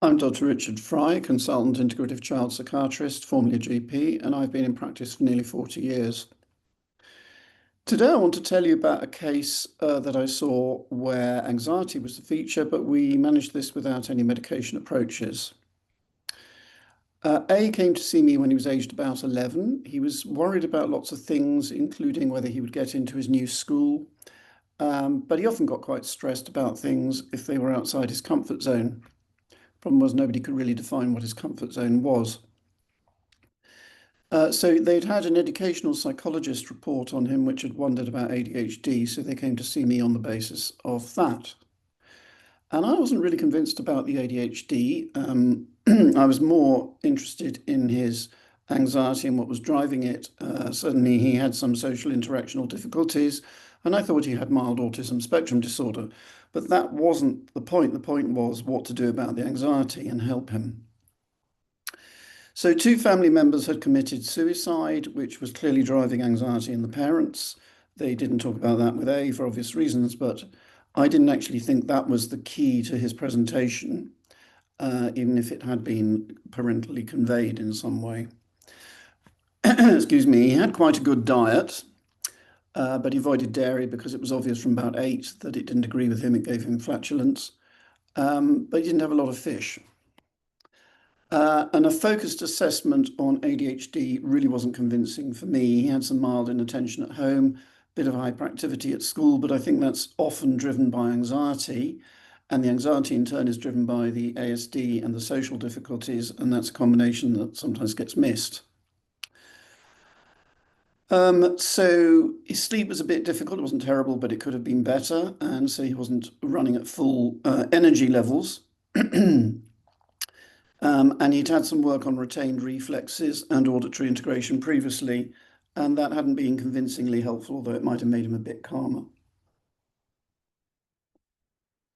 I'm Dr. Richard Fry, consultant integrative child psychiatrist, formerly a GP, and I've been in practice for nearly 40 years. Today, I want to tell you about a case that I saw where anxiety was the feature, but we managed this without any medication approaches. A came to see me when he was aged about 11. He was worried about lots of things, including whether he would get into his new school, but he often got quite stressed about things if they were outside his comfort zone. Problem was nobody could really define what his comfort zone was. So they'd had an educational psychologist report on him, which had wondered about ADHD, so they came to see me on the basis of that. And I wasn't really convinced about the ADHD. I was more interested in his anxiety and what was driving it. Certainly, he had some social interactional difficulties, and I thought he had mild autism spectrum disorder. But that wasn't the point. The point was what to do about the anxiety and help him. So two family members had committed suicide, which was clearly driving anxiety in the parents. They didn't talk about that with A for obvious reasons, but I didn't actually think that was the key to his presentation, even if it had been parentally conveyed in some way. Excuse me, he had quite a good diet, but he avoided dairy because it was obvious from about 8 that it didn't agree with him, it gave him flatulence. But he didn't have a lot of fish. And a focused assessment on ADHD really wasn't convincing for me. He had some mild inattention at home, bit of hyperactivity at school, but I think that's often driven by anxiety. And the anxiety in turn is driven by the ASD and the social difficulties, and that's a combination that sometimes gets missed. So his sleep was a bit difficult. It wasn't terrible, but it could have been better. And so he wasn't running at full energy levels. And he'd had some work on retained reflexes and auditory integration previously, and that hadn't been convincingly helpful, although it might have made him a bit calmer.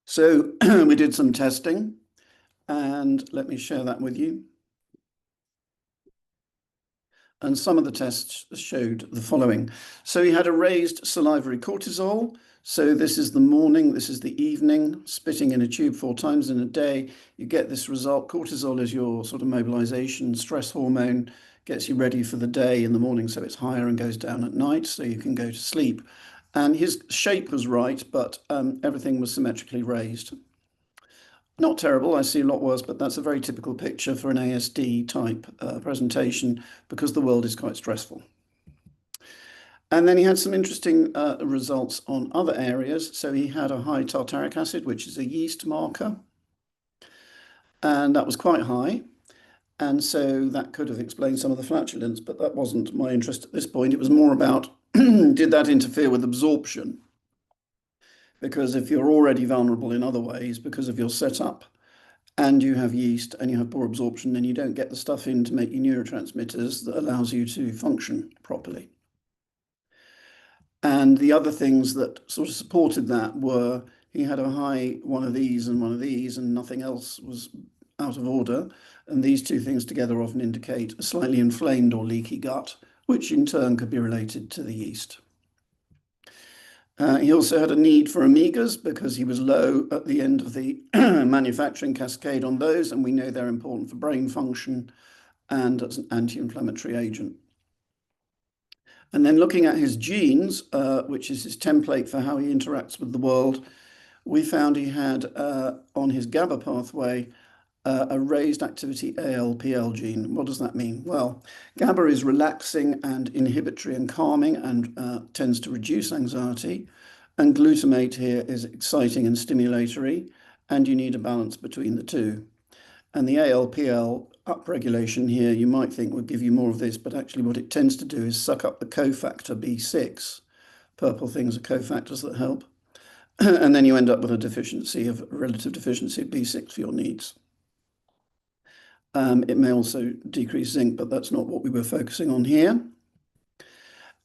So we did some testing, and let me share that with you. And some of the tests showed the following. So he had a raised salivary cortisol. So this is the morning, this is the evening, spitting in a tube 4 times in a day. You get this result. Cortisol is your sort of mobilization stress hormone, gets you ready for the day in the morning, so it's higher and goes down at night, so you can go to sleep. And his shape was right, but everything was symmetrically raised. Not terrible, I see a lot worse, but that's a very typical picture for an ASD type presentation because the world is quite stressful. And then he had some interesting results on other areas. So he had a high tartaric acid, which is a yeast marker, and that was quite high. And so that could have explained some of the flatulence, but that wasn't my interest at this point. It was more about, did that interfere with absorption? Because if you're already vulnerable in other ways because of your setup and you have yeast and you have poor absorption, then you don't get the stuff in to make you neurotransmitters that allows you to function properly. And the other things that sort of supported that were he had a high one of these and nothing else was out of order. And these two things together often indicate a slightly inflamed or leaky gut, which in turn could be related to the yeast. He also had a need for omegas because he was low at the end of the manufacturing cascade on those, and we know they're important for brain function and as an anti-inflammatory agent. And then looking at his genes, which is his template for how he interacts with the world, we found he had on his GABA pathway a raised activity ALPL gene. What does that mean? Well, GABA is relaxing and inhibitory and calming and tends to reduce anxiety. And glutamate here is exciting and stimulatory, and you need a balance between the two. And the ALPL upregulation here, you might think would give you more of this, but actually what it tends to do is suck up the cofactor B6. Purple things are cofactors that help. And then you end up with a relative deficiency of B6 for your needs. It may also decrease zinc, but that's not what we were focusing on here.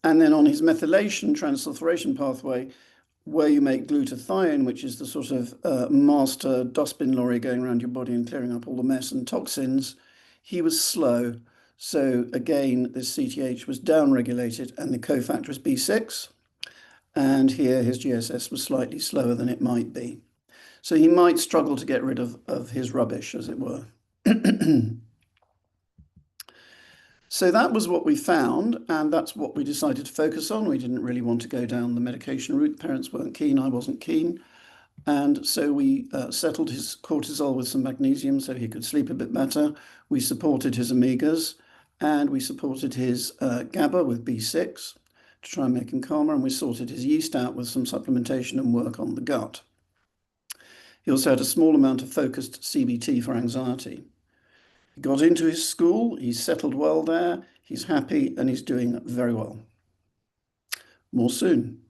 And then on his methylation transsulfuration pathway, where you make glutathione, which is the sort of master dustbin lorry going around your body and clearing up all the mess and toxins, he was slow. So again, this CTH was downregulated and the cofactor is B6. And here his GSS was slightly slower than it might be. So he might struggle to get rid of his rubbish, as it were. So that was what we found, and that's what we decided to focus on. We didn't really want to go down the medication route. Parents weren't keen, I wasn't keen. And so we settled his cortisol with some magnesium so he could sleep a bit better. We supported his omegas, and we supported his GABA with B6 to try and make him calmer, and we sorted his yeast out with some supplementation and work on the gut. He also had a small amount of focused CBT for anxiety. He got into his school, he's settled well there, he's happy, and he's doing very well. More soon.